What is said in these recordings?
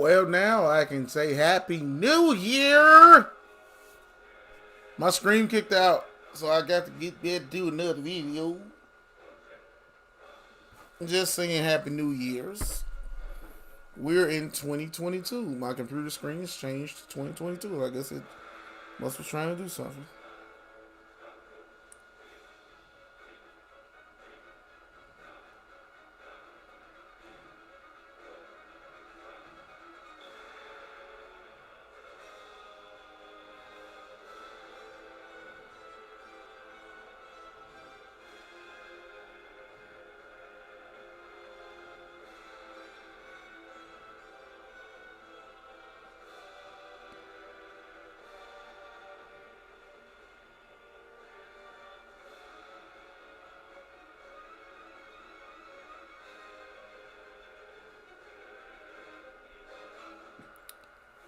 Well, now I can say Happy New Year. My screen kicked out, so I got to get there to do another video. Just saying Happy New Year's. We're in 2022. My computer screen has changed to 2022. I guess it must be trying to do something.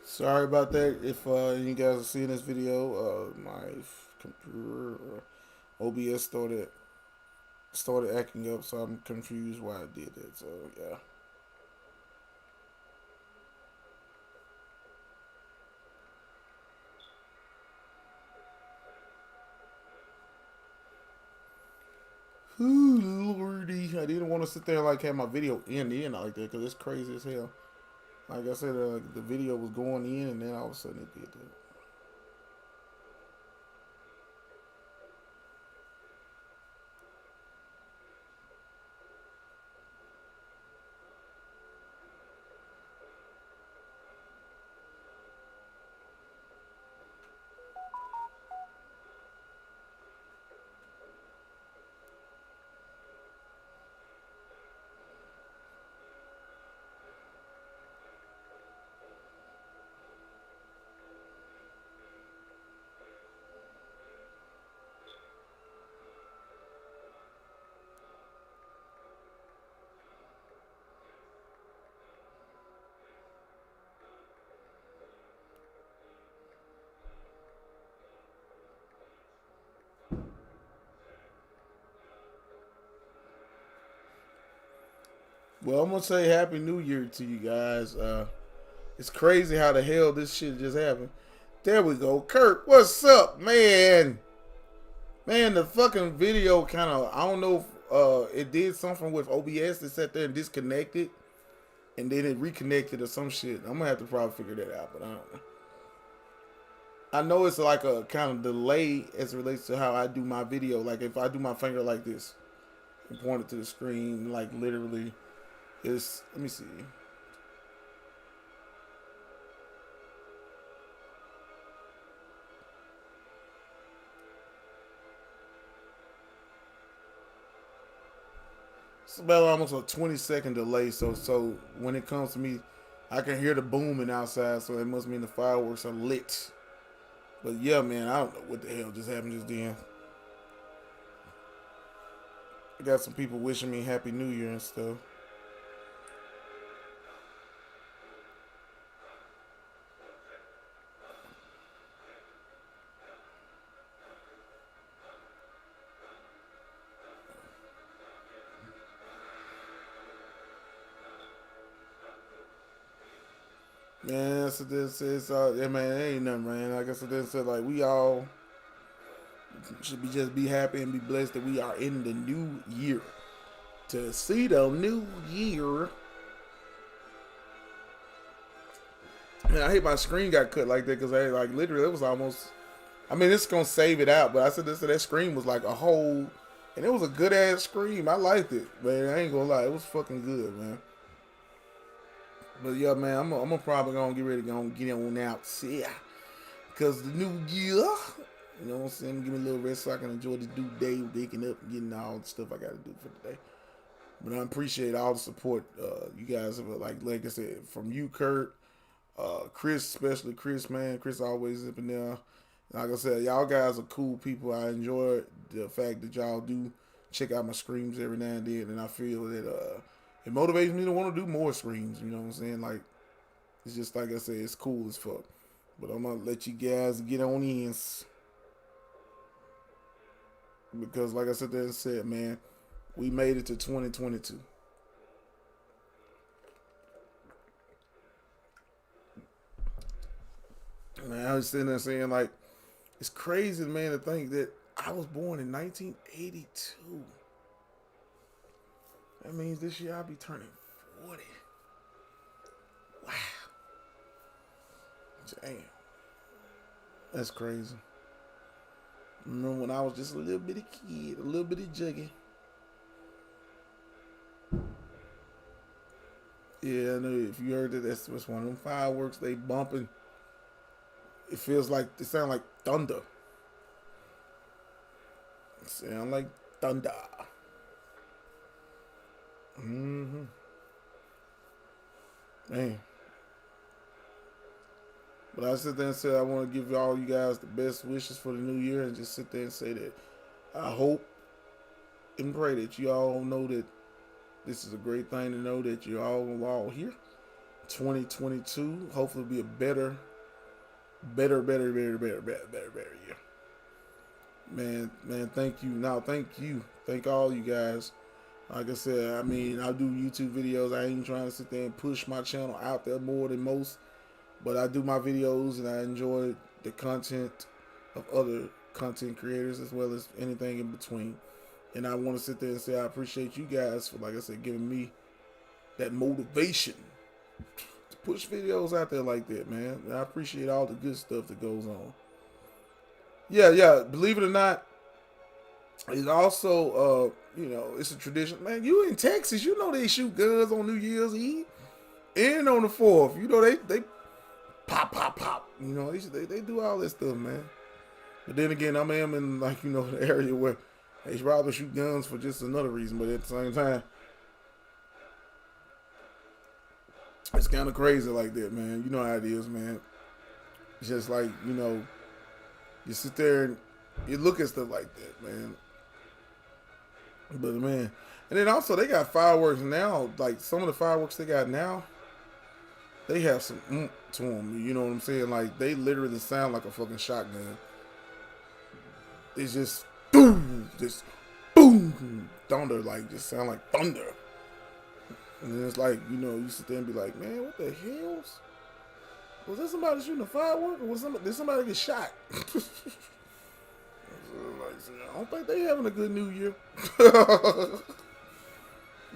Sorry about that. If you guys are seeing this video, my computer OBS started acting up, so I'm confused why I did that. So yeah. Ooh, lordy. I didn't want to sit there and like have my video end in like that because it's crazy as hell. Like I said, the video was going in and then all of a sudden it did that. Well, I'm gonna say Happy New Year to you guys. It's crazy how the hell this shit just happened. There we go, Kurt. What's up, man? Man, the fucking video kind of I don't know if it did something with OBS. It sat there and disconnected, and then it reconnected or some shit. I'm gonna have to probably figure that out, but I don't know. I know it's like a kind of delay as it relates to how I do my video. Like if I do my finger like this and point it to the screen, like literally, it's let me see. It's about almost a 20-second delay. So when it comes to me, I can hear the booming outside. So it must mean the fireworks are lit. But yeah, man, I don't know what the hell just happened just then. I got some people wishing me Happy New Year and stuff. Man, so this is yeah, man, it ain't nothing, man. Like I said, this said like we all should be just be happy and be blessed that we are in the new year. To see the new year. Man, I hate my screen got cut like that because I like literally it was almost. I mean, it's gonna save it out, but I said this that scream was like a whole, and it was a good ass scream. I liked it, man. I ain't gonna lie, it was fucking good, man. But yeah, man, I'm probably gonna get ready to go get on out, yeah, because the new year, you know what I'm saying? Give me a little rest so I can enjoy this new day, waking up, and getting all the stuff I gotta do for today. But I appreciate all the support you guys have, like I said, from you, Kurt, Chris, especially Chris, man. Chris always up in there. Like I said, y'all guys are cool people. I enjoy the fact that y'all do check out my streams every now and then, and I feel that it motivates me to want to do more streams. You know what I'm saying? Like it's just like I said, it's cool as fuck. But I'm gonna let you guys get on in because, like I said, man, we made it to 2022. Man, I was sitting there saying like, it's crazy, man, to think that I was born in 1982. That means this year I'll be turning 40. Wow. Damn. That's crazy. Remember when I was just a little bitty kid, a little bitty juggy. Yeah, I know if you heard it, that's one of them fireworks they bumping. It feels like, it sound like thunder. It sound like thunder. Mm-hmm. Man. But I sit there and say I want to give all you guys the best wishes for the new year and just sit there and say that I hope and pray that you all know that this is a great thing to know that you're all here. 2022 hopefully be a better year. Man, thank you. Now, thank you. Thank all you guys. Like I said, I mean, I do YouTube videos. I ain't trying to sit there and push my channel out there more than most. But I do my videos and I enjoy the content of other content creators as well as anything in between. And I want to sit there and say I appreciate you guys for, like I said, giving me that motivation to push videos out there like that, man. And I appreciate all the good stuff that goes on. Yeah. Believe it or not, it's also, it's a tradition. Man, you in Texas, you know they shoot guns on New Year's Eve and on the 4th. You know, they pop. You know, they do all this stuff, man. But then again, I am in, like, the area where they rather shoot guns for just another reason. But at the same time, it's kind of crazy like that, man. You know how it is, man. It's just like, you sit there and you look at stuff like that, man. But, man. And then also, they got fireworks now. Like, some of the fireworks they got now, they have some to them. You know what I'm saying? Like, they literally sound like a fucking shotgun. It's just boom, thunder, like, just sound like thunder. And then it's like, you sit there and be like, man, what the hell? Was that somebody shooting a firework, or did somebody get shot? I don't think they having a good New Year.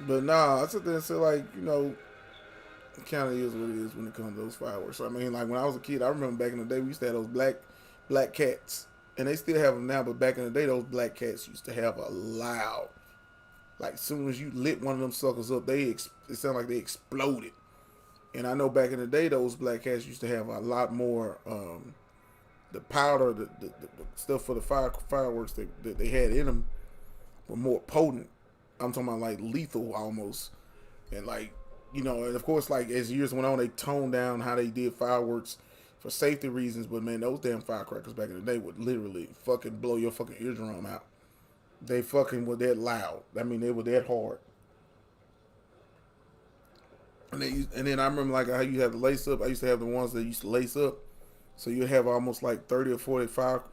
But nah, I sit there and say, like, it kind of is what it is when it comes to those fireworks. I mean, like, when I was a kid, I remember back in the day, we used to have those black cats. And they still have them now, but back in the day, those black cats used to have a loud. Like, as soon as you lit one of them suckers up, it sounded like they exploded. And I know back in the day, those black cats used to have a lot more, the powder, the stuff for the fireworks that they had in them were more potent. I'm talking about, like, lethal almost. And, like, and of course, like, as years went on, they toned down how they did fireworks for safety reasons. But, man, those damn firecrackers back in the day would literally fucking blow your fucking eardrum out. They fucking were that loud. I mean, they were that hard. And then I remember, like, how you have the lace up. I used to have the ones that used to lace up. So you have almost like 30 or 40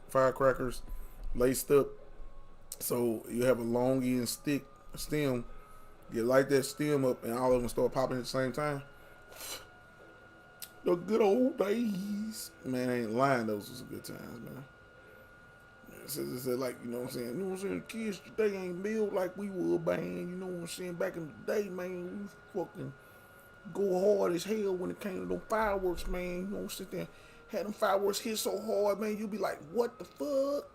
firecrackers laced up. So you have a long end stem. You light that stem up and all of them start popping at the same time. The good old days. Man, I ain't lying. Those was good times, man. It's like, you know what I'm saying? You know what I'm saying? Kids today ain't built like we were, man. You know what I'm saying? Back in the day, man, we fucking go hard as hell when it came to them fireworks, man. You know, sit there, had them fireworks hit so hard, man. You be like, what the fuck?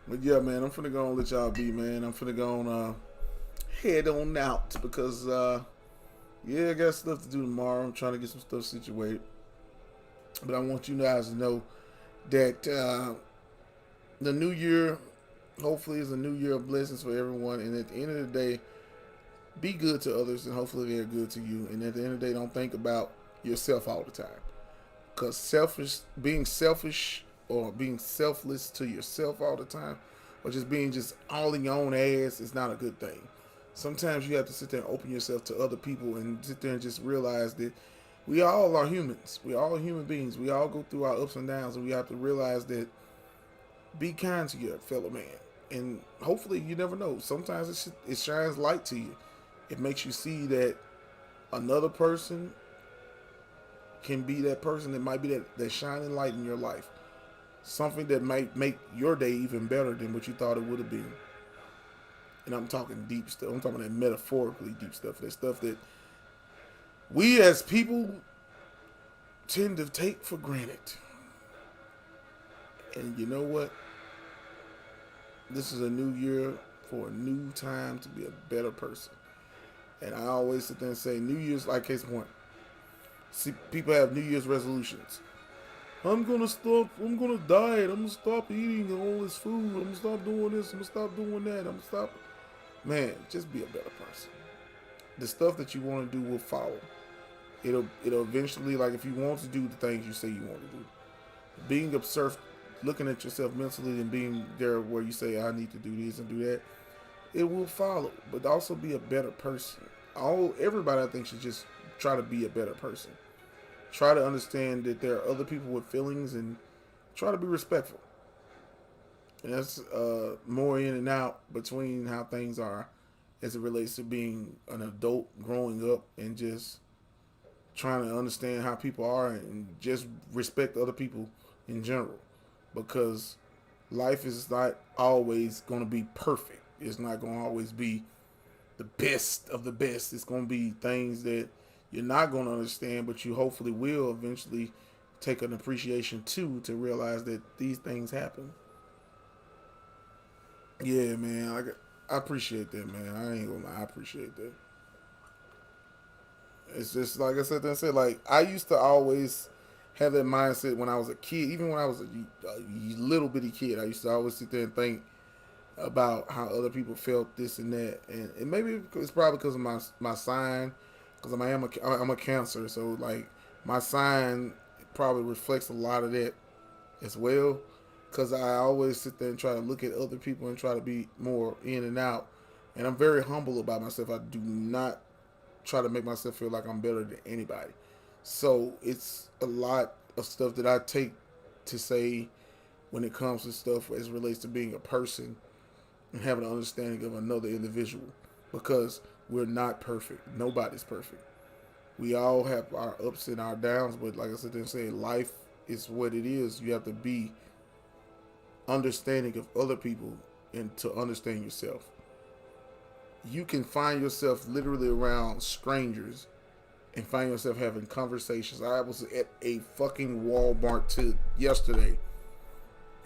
But yeah, man, I'm finna go and let y'all be, man. I'm finna go and head on out because, I got stuff to do tomorrow. I'm trying to get some stuff situated. But I want you guys to know that the new year, hopefully, is a new year of blessings for everyone. And at the end of the day, be good to others, and hopefully they're good to you. And at the end of the day, don't think about yourself all the time. Because being selfish or being selfless to yourself all the time, or just being just all in your own ass is not a good thing. Sometimes you have to sit there and open yourself to other people and sit there and just realize that we all are humans. We all human beings. We all go through our ups and downs, and we have to realize that be kind to your fellow man. And hopefully, you never know. Sometimes it shines light to you. It makes you see that Another person can be that person that might be that shining light in your life. Something that might make your day even better than what you thought it would have been. And I'm talking deep stuff. I'm talking that metaphorically deep stuff. That stuff that we as people tend to take for granted. And you know what? This is a new year for a new time to be a better person. And I always sit there and say, New Year's, like case point. See, people have New Year's resolutions. I'm gonna stop. I'm gonna diet. I'm gonna stop eating all this food. I'm gonna stop doing this. I'm gonna stop doing that. I'm gonna stop. Man, just be a better person. The stuff that you want to do will follow. It'll eventually, like if you want to do the things you say you want to do, being observed, looking at yourself mentally and being there where you say I need to do this and do that, it will follow. But also be a better person. Everybody I think should just try to be a better person. Try to understand that there are other people with feelings and try to be respectful. And that's more in and out between how things are as it relates to being an adult growing up and just trying to understand how people are and just respect other people in general. Because life is not always going to be perfect. It's not going to always be the best of the best. It's going to be things that you're not going to understand, but you hopefully will eventually take an appreciation to realize that these things happen. Yeah, man. I appreciate that, man. I ain't gonna lie. I appreciate that. It's just like I said, like I used to always have that mindset when I was a kid, even when I was a little bitty kid. I used to always sit there and think about how other people felt this and that, and maybe it's probably because of my sign, because I'm a Cancer, so like my sign probably reflects a lot of that as well. Because I always sit there and try to look at other people and try to be more in and out, and I'm very humble about myself. I do not try to make myself feel like I'm better than anybody. So it's a lot of stuff that I take to say when it comes to stuff as it relates to being a person and having an understanding of another individual, because we're not perfect. Nobody's perfect. We all have our ups and our downs, but like I said, then say life is what it is. You have to be understanding of other people and to understand yourself. You can find yourself literally around strangers and find yourself having conversations. I was at a fucking Walmart yesterday,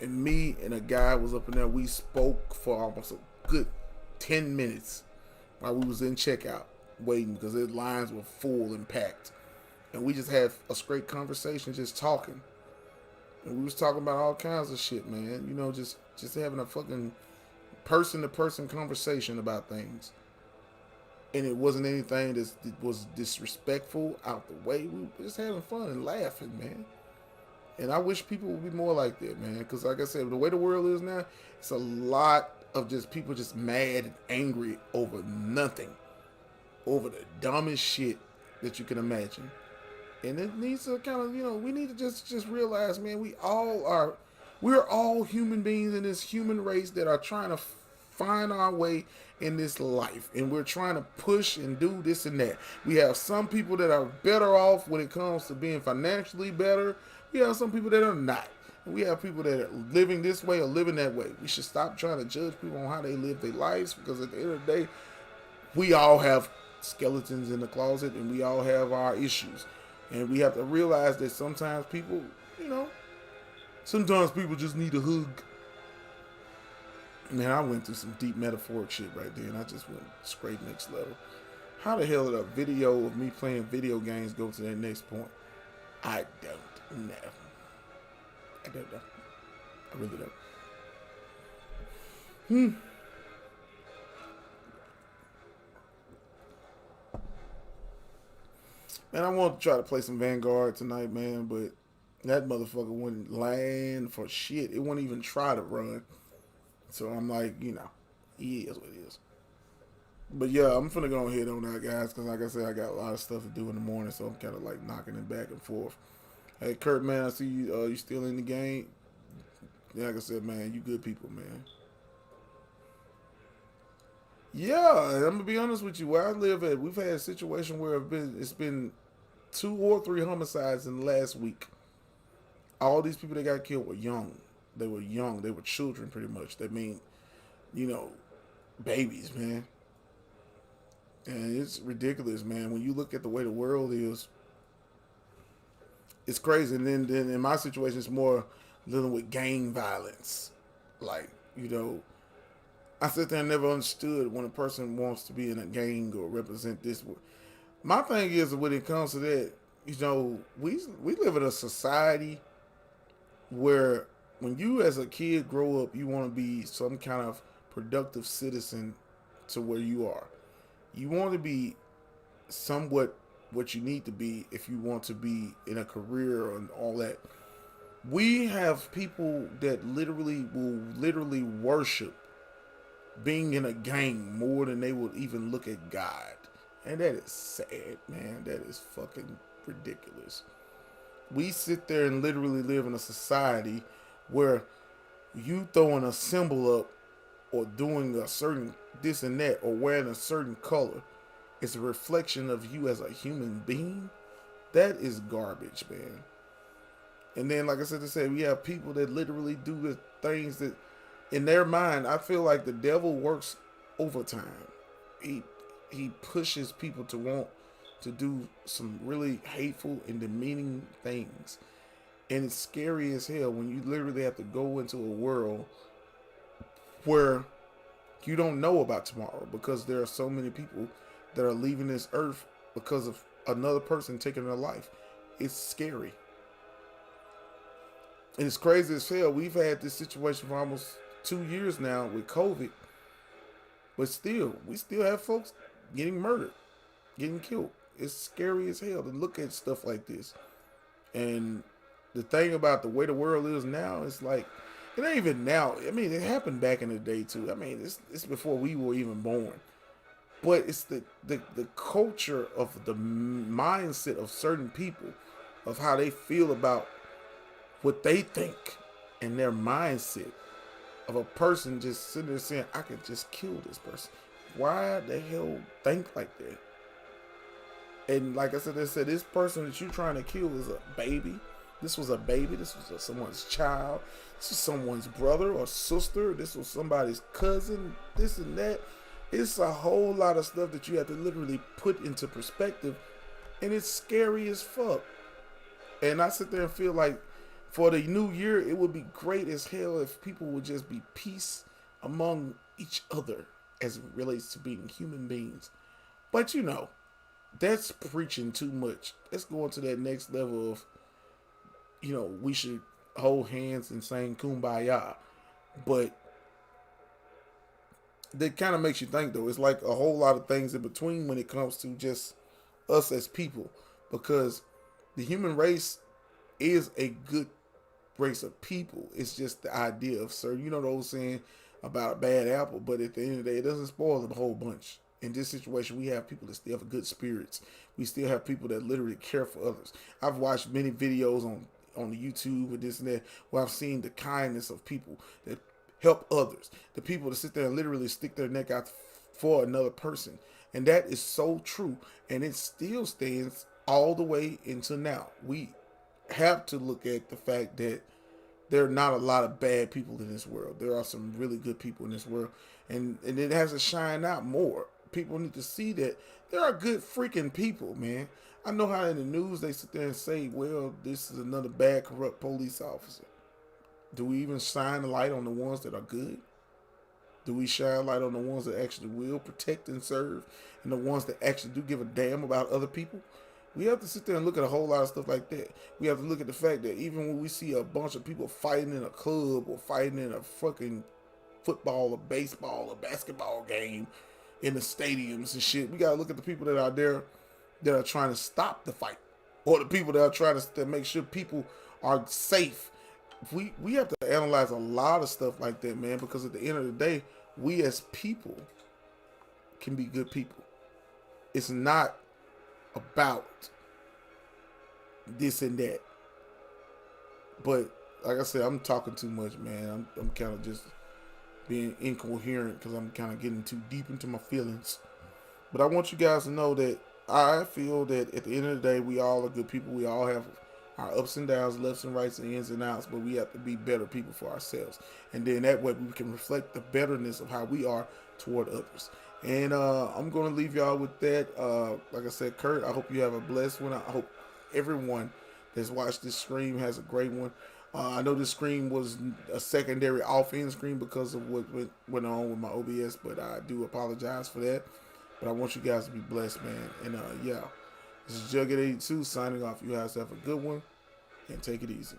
and me and a guy was up in there. We spoke for almost a good 10 minutes while we was in checkout waiting because the lines were full and packed, and we just had a straight conversation, just talking. And we was talking about all kinds of shit, man. You know, just having a fucking person to person conversation about things. And it wasn't anything that was disrespectful out the way. We were just having fun and laughing, man. And I wish people would be more like that, man. Because like I said, the way the world is now, it's a lot of just people just mad and angry over nothing, over the dumbest shit that you can imagine. And it needs to kind of, we need to just realize, man, we're all human beings in this human race that are trying to find our way in this life, and we're trying to push and do this and that. We have some people that are better off when it comes to being financially better. We have some people that are not. And we have people that are living this way or living that way. We should stop trying to judge people on how they live their lives, because at the end of the day, we all have skeletons in the closet and we all have our issues. And we have to realize that sometimes people, sometimes people just need a hug. Man, I went through some deep metaphoric shit right there, and I just went straight next level. How the hell did a video of me playing video games go to that next point? I don't know. I don't know. I really don't. Man, I want to try to play some Vanguard tonight, man, but that motherfucker wouldn't land for shit. It wouldn't even try to run. So I'm like, it is what it is. But yeah, I'm finna go ahead on that, guys, because like I said, I got a lot of stuff to do in the morning, so I'm kind of like knocking it back and forth. Hey, Kurt, man, I see you. You still in the game? Yeah, like I said, man, you good people, man. Yeah, and I'm gonna be honest with you. Where I live at, we've had a situation where it's been 2 or 3 homicides in the last week. All these people that got killed were young. They were young. They were children, pretty much. That mean, you know, babies, man. And it's ridiculous, man. When you look at the way the world is, it's crazy. And then in my situation, it's more dealing with gang violence. Like, I sit there and never understood when a person wants to be in a gang or represent this. My thing is, when it comes to that, we live in a society where when you as a kid grow up, you want to be some kind of productive citizen to where you are. You want to be somewhat what you need to be if you want to be in a career and all that. We have people that literally will literally worship being in a gang more than they would even look at God. And that is sad, man. That is fucking ridiculous. We sit there and literally live in a society where you throwing a symbol up or doing a certain this and that or wearing a certain color is a reflection of you as a human being. That is garbage, man. And then, like I said, we have people that literally do the things that, in their mind, I feel like the devil works overtime. He he pushes people to want to do some really hateful and demeaning things. And it's scary as hell when you literally have to go into a world where you don't know about tomorrow because there are so many people that are leaving this earth because of another person taking their life. It's scary. And it's crazy as hell. We've had this situation for almost 2 years now with COVID, but still, we still have folks getting murdered, getting killed. It's scary as hell to look at stuff like this. And the thing about the way the world is now, it's like, it ain't even now. I mean, it happened back in the day too. I mean, it's before we were even born. But it's the culture of the mindset of certain people, of how they feel about what they think, and their mindset of a person just sitting there saying, I could just kill this person. Why the hell think like that? And like I said, they said this person that you're trying to kill is a baby. This was a baby. This was someone's child. This was someone's brother or sister. This was somebody's cousin. This and that. It's a whole lot of stuff that you have to literally put into perspective. And it's scary as fuck. And I sit there and feel like for the new year, it would be great as hell if people would just be peace among each other as it relates to being human beings. But that's preaching too much. Let's go on to that next level of, we should hold hands and sing kumbaya. But that kind of makes you think, though. It's like a whole lot of things in between when it comes to just us as people. Because the human race is a good race of people. It's just the idea of, sir, the old saying about a bad apple, but at the end of the day, it doesn't spoil the whole bunch. In this situation, we have people that still have good spirits. We still have people that literally care for others. I've watched many videos on the YouTube with this and that where I've seen the kindness of people that help others. The people that sit there and literally stick their neck out for another person. And that is so true. And it still stands all the way into now. We have to look at the fact that there are not a lot of bad people in this world. There are some really good people in this world. And it has to shine out more. People need to see that there are good freaking people, man. I know how in the news they sit there and say, well, this is another bad, corrupt police officer. Do we even shine a light on the ones that are good? Do we shine light on the ones that actually will protect and serve and the ones that actually do give a damn about other people? We have to sit there and look at a whole lot of stuff like that. We have to look at the fact that even when we see a bunch of people fighting in a club or fighting in a fucking football or baseball or basketball game in the stadiums and shit, we gotta look at the people that are there that are trying to stop the fight, or the people that are trying to make sure people are safe. We have to analyze a lot of stuff like that, man, because at the end of the day, we as people can be good people. It's not about this and that. But like I said, I'm talking too much, man. I'm kind of just being incoherent because I'm kind of getting too deep into my feelings. But I want you guys to know that I feel that at the end of the day, we all are good people. We all have our ups and downs, lefts and rights, and ins and outs, but we have to be better people for ourselves. And then that way we can reflect the betterness of how we are toward others. And I'm going to leave y'all with that. Like I said, Kurt, I hope you have a blessed one. I hope everyone that's watched this stream has a great one. I know this screen was a secondary off-end screen because of what went on with my OBS, but I do apologize for that. But I want you guys to be blessed, man. And yeah, this is Jugghead 82 signing off. You guys have a good one and take it easy.